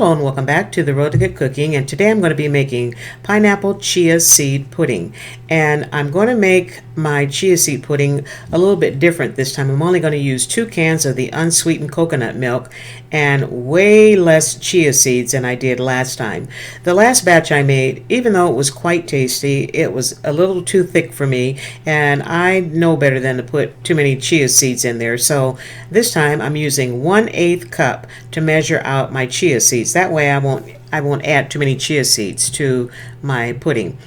Hello and welcome back to the Road to Good Cooking, and today I'm going to be making pineapple chia seed pudding. And I'm going to make my chia seed pudding a little bit different this time. I'm only going to use 2 cans of the unsweetened coconut milk and way less chia seeds than I did last time. The last batch I made, even though it was quite tasty, it was a little too thick for me, and I know better than to put too many chia seeds in there. So this time I'm using 1/8 cup to measure out my chia seeds. That way I won't add too many chia seeds to my pudding.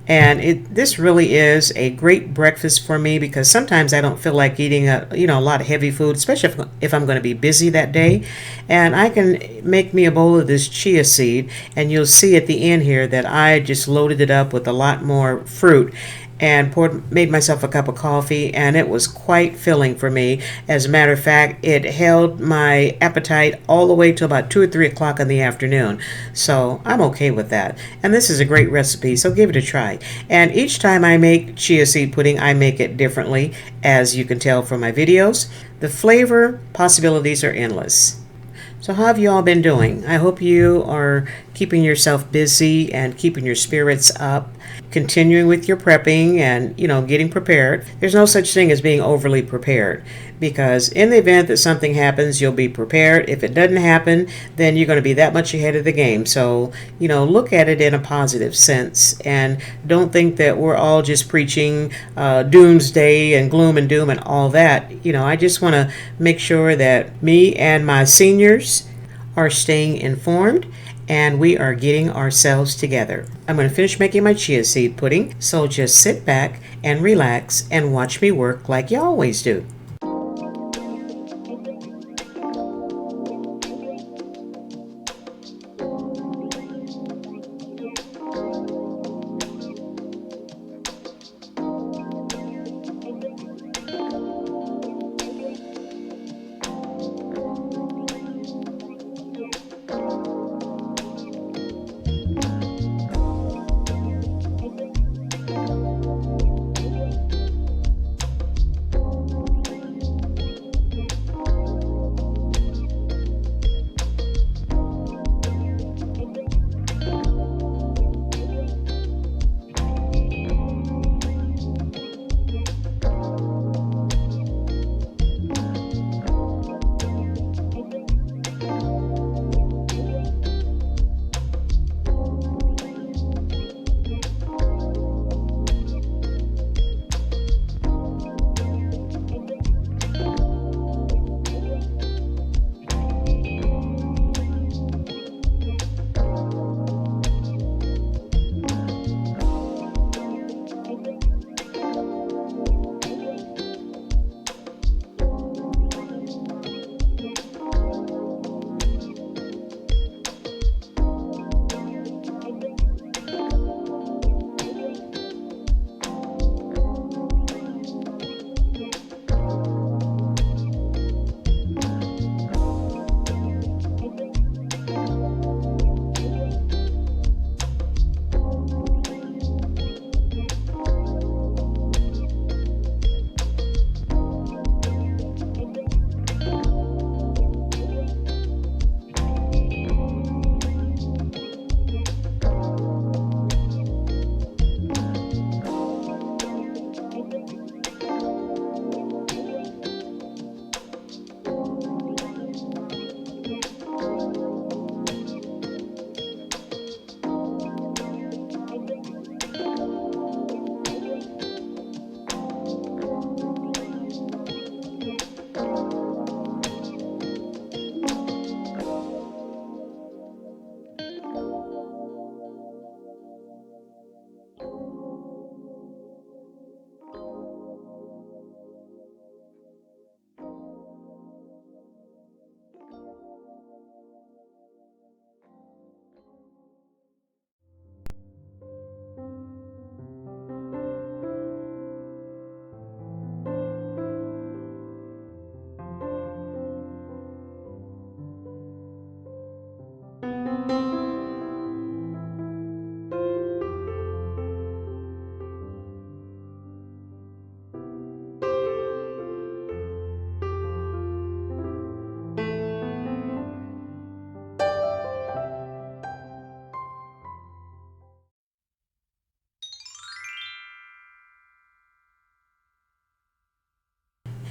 And this really is a great breakfast for me because sometimes I don't feel like eating a lot of heavy food, especially if I'm going to be busy that day. And I can make me a bowl of this chia seed, and you'll see at the end here that I just loaded it up with a lot more fruit and made myself a cup of coffee, and it was quite filling for me. As a matter of fact, it held my appetite all the way to about 2 or 3 o'clock in the afternoon. So I'm okay with that. And this is a great recipe, so give it a try. And each time I make chia seed pudding, I make it differently, as you can tell from my videos. The flavor possibilities are endless. So how have you all been doing? I hope you are keeping yourself busy and keeping your spirits up, continuing with your prepping and, getting prepared. There's no such thing as being overly prepared, because in the event that something happens, you'll be prepared. If it doesn't happen, then you're going to be that much ahead of the game. So, look at it in a positive sense, and don't think that we're all just preaching doomsday and gloom and doom and all that. I just want to make sure that me and my seniors are staying informed and we are getting ourselves together. I'm going to finish making my chia seed pudding, so just sit back and relax and watch me work like you always do.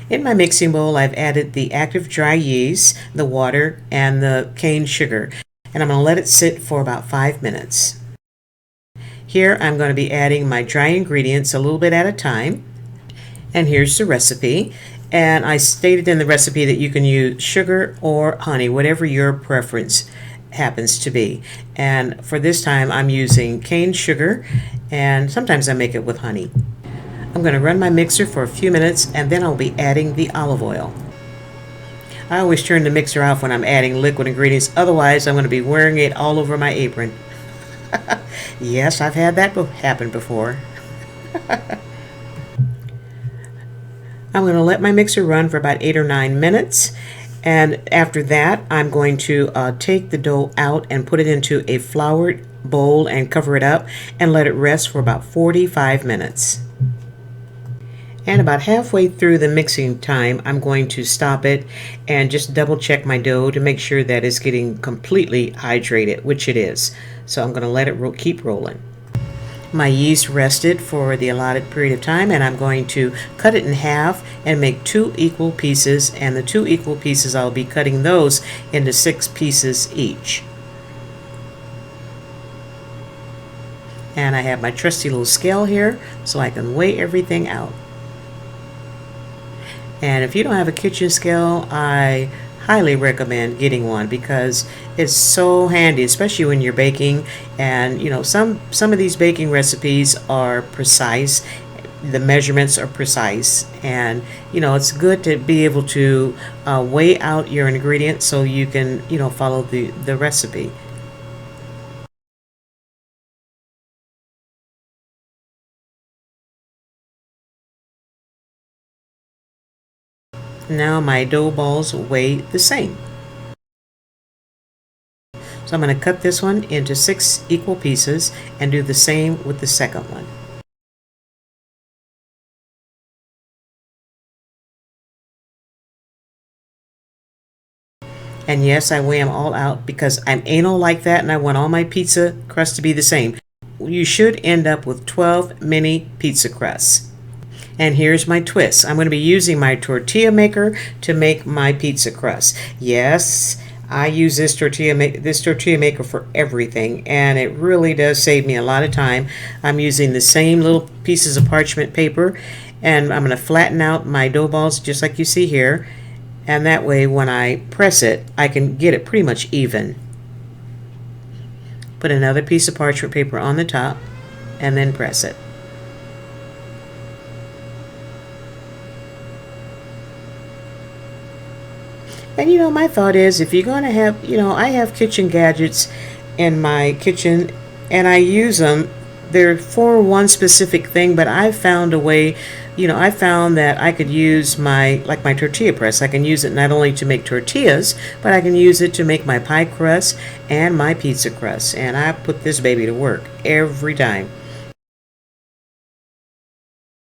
In my mixing bowl, I've added the active dry yeast, the water, and the cane sugar, and I'm going to let it sit for about 5 minutes. Here I'm going to be adding my dry ingredients a little bit at a time, and here's the recipe. And I stated in the recipe that you can use sugar or honey, whatever your preference happens to be. And for this time I'm using cane sugar, and sometimes I make it with honey. I'm going to run my mixer for a few minutes, and then I'll be adding the olive oil. I always turn the mixer off when I'm adding liquid ingredients, otherwise I'm going to be wearing it all over my apron. Yes, I've had that happen before. I'm going to let my mixer run for about 8 or 9 minutes, and after that I'm going to take the dough out and put it into a floured bowl and cover it up and let it rest for about 45 minutes. And about halfway through the mixing time, I'm going to stop it and just double check my dough to make sure that it's getting completely hydrated, which it is. So I'm going to let it keep rolling. My yeast rested for the allotted period of time, and I'm going to cut it in half and make 2 equal pieces, and the 2 equal pieces I'll be cutting those into 6 pieces each. And I have my trusty little scale here so I can weigh everything out. And if you don't have a kitchen scale, I highly recommend getting one because it's so handy, especially when you're baking. And you know, some of these baking recipes are precise, the measurements are precise, and you know, it's good to be able to weigh out your ingredients so you can, you know, follow the recipe. Now my dough balls weigh the same. So I'm going to cut this one into 6 equal pieces and do the same with the second one. And yes, I weigh them all out because I'm anal like that and I want all my pizza crusts to be the same. You should end up with 12 mini pizza crusts. And here's my twist. I'm going to be using my tortilla maker to make my pizza crust. Yes, I use this tortilla maker for everything, and it really does save me a lot of time. I'm using the same little pieces of parchment paper, and I'm going to flatten out my dough balls just like you see here, and that way when I press it, I can get it pretty much even. Put another piece of parchment paper on the top, and then press it. And you know, my thought is if you're going to have, you know, I have kitchen gadgets in my kitchen and I use them. They're for one specific thing, but I've found a way, you know, I found that I could use my tortilla press. I can use it not only to make tortillas, but I can use it to make my pie crust and my pizza crust. And I put this baby to work every time.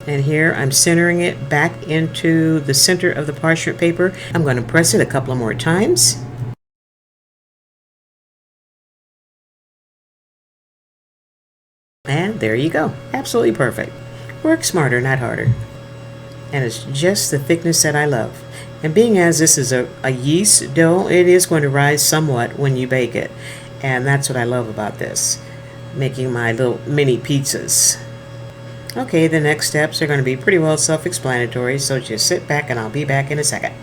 And here I'm centering it back into the center of the parchment paper. I'm going to press it a couple of more times. And there you go. Absolutely perfect. Work smarter, not harder. And it's just the thickness that I love. And being as this is a yeast dough, it is going to rise somewhat when you bake it. And that's what I love about this, making my little mini pizzas. Okay, the next steps are going to be pretty well self-explanatory, so just sit back and I'll be back in a second.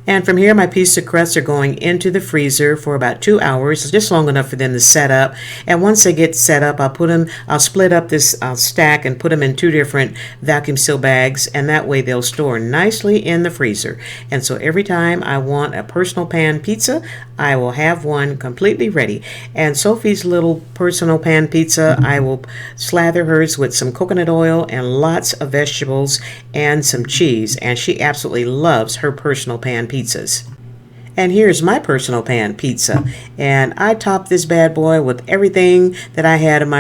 And from here, my pieces of crust are going into the freezer for about 2 hours, just long enough for them to set up. And once they get set up, I'll split up this stack and put them in 2 different vacuum seal bags, and that way they'll store nicely in the freezer. And so every time I want a personal pan pizza, I will have one completely ready. And Sophie's little personal pan pizza, I will slather hers with some coconut oil and lots of vegetables and some cheese, and she absolutely loves her personal pan pizzas. And here's my personal pan pizza, and I topped this bad boy with everything that I had in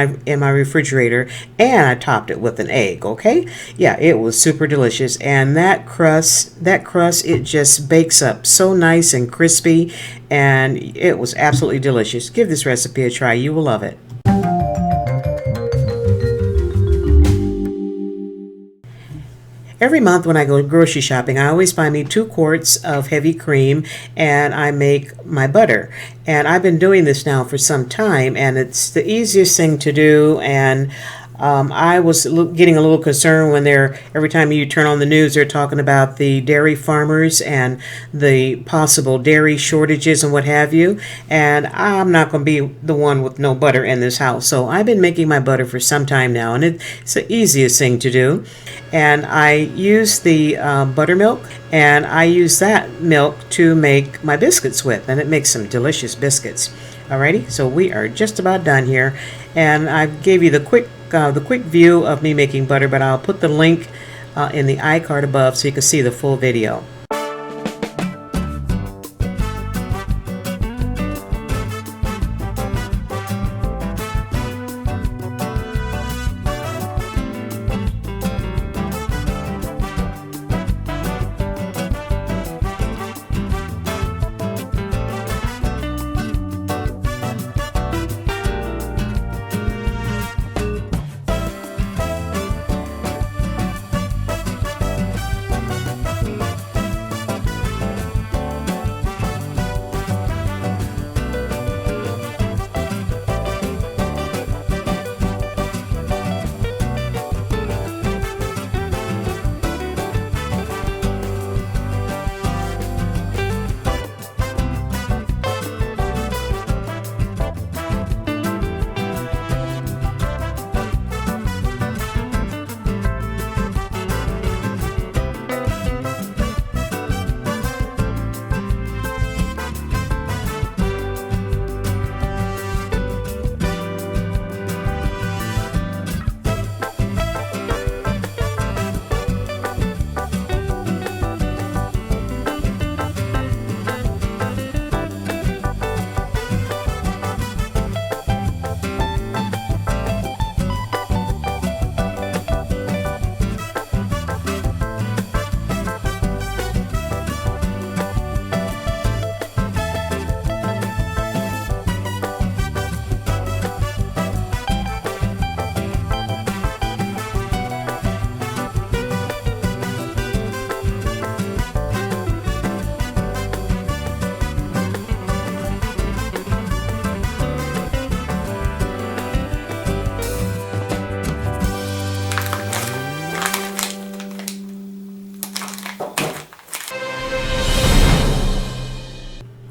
my refrigerator, and I topped it with an egg. Okay, yeah, it was super delicious. And that crust, it just bakes up so nice and crispy, and it was absolutely delicious. Give this recipe a try, you will love it. Every month when I go grocery shopping, I always buy me 2 quarts of heavy cream, and I make my butter. And I've been doing this now for some time, and it's the easiest thing to do. And I was getting a little concerned when every time you turn on the news, they're talking about the dairy farmers and the possible dairy shortages and what have you. And I'm not going to be the one with no butter in this house. So I've been making my butter for some time now, and it's the easiest thing to do. And I use the buttermilk, and I use that milk to make my biscuits with, and it makes some delicious biscuits. Alrighty, so we are just about done here, and I gave you the quick view of me making butter, but I'll put the link in the iCard above so you can see the full video.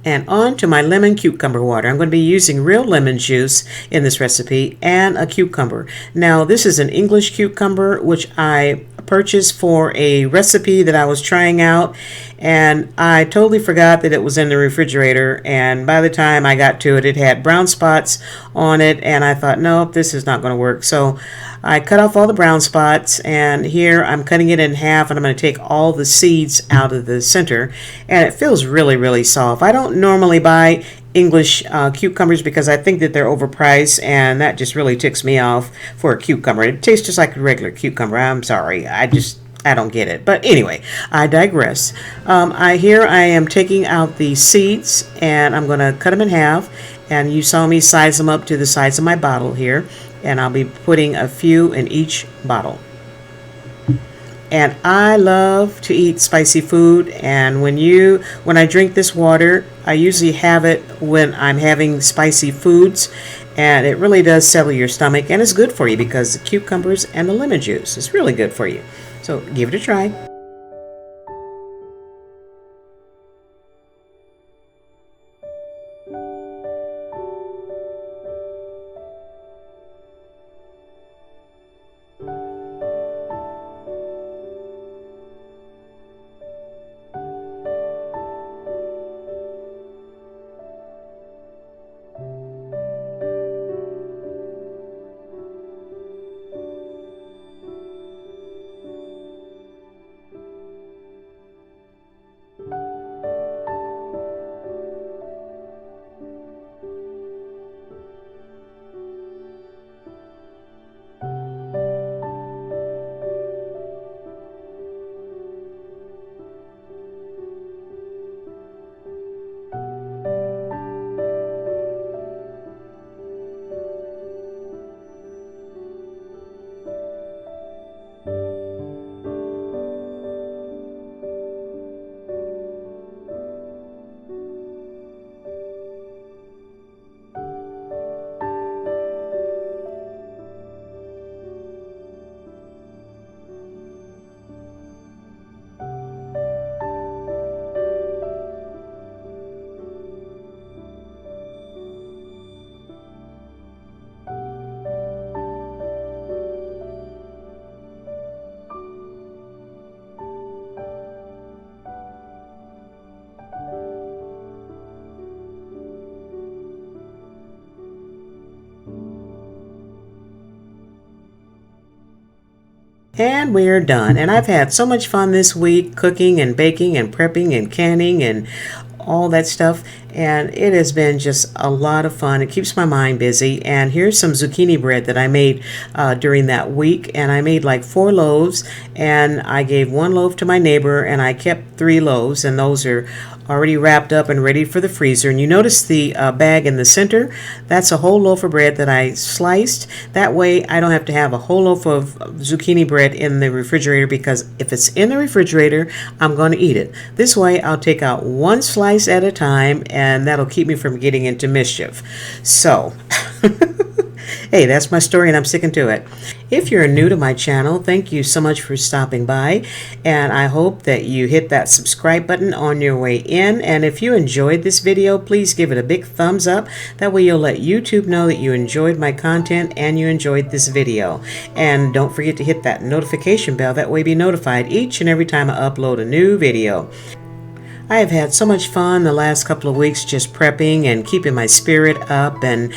And on to my lemon cucumber water. I'm going to be using real lemon juice in this recipe and a cucumber. Now this is an English cucumber which I purchased for a recipe that I was trying out, and I totally forgot that it was in the refrigerator, and by the time I got to it, it had brown spots on it, and I thought, nope, this is not going to work. So I cut off all the brown spots, and here I'm cutting it in half, and I'm going to take all the seeds out of the center, and it feels really, really soft. I don't normally buy English cucumbers because I think that they're overpriced, and that just really ticks me off for a cucumber. It tastes just like a regular cucumber. I'm sorry, I don't get it. But anyway, I digress. Here I am taking out the seeds, and I'm going to cut them in half, and you saw me size them up to the size of my bottle here, and I'll be putting a few in each bottle. And I love to eat spicy food, and when I drink this water, I usually have it when I'm having spicy foods, and it really does settle your stomach, and it's good for you because the cucumbers and the lemon juice is really good for you. So give it a try. And we're done. And I've had so much fun this week cooking and baking and prepping and canning and all that stuff, and it has been just a lot of fun. It keeps my mind busy. And here's some zucchini bread that I made during that week, and I made like 4 loaves, and I gave 1 loaf to my neighbor, and I kept 3 loaves, and those are already wrapped up and ready for the freezer. And you notice the bag in the center, that's a whole loaf of bread that I sliced. That way I don't have to have a whole loaf of zucchini bread in the refrigerator, because if it's in the refrigerator, I'm going to eat it. This way I'll take out 1 slice at a time, and that'll keep me from getting into mischief. So hey, that's my story, and I'm sticking to it. If you're new to my channel, thank you so much for stopping by, and I hope that you hit that subscribe button on your way in. And if you enjoyed this video, please give it a big thumbs up. That way you'll let YouTube know that you enjoyed my content and you enjoyed this video. And don't forget to hit that notification bell. That way you'll be notified each and every time I upload a new video. I have had so much fun the last couple of weeks just prepping and keeping my spirit up, and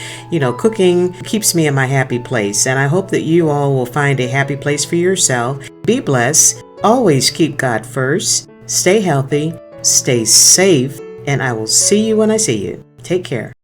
cooking keeps me in my happy place, and I hope that you all will find a happy place for yourself. Be blessed, always keep God first, stay healthy, stay safe, and I will see you when I see you. Take care.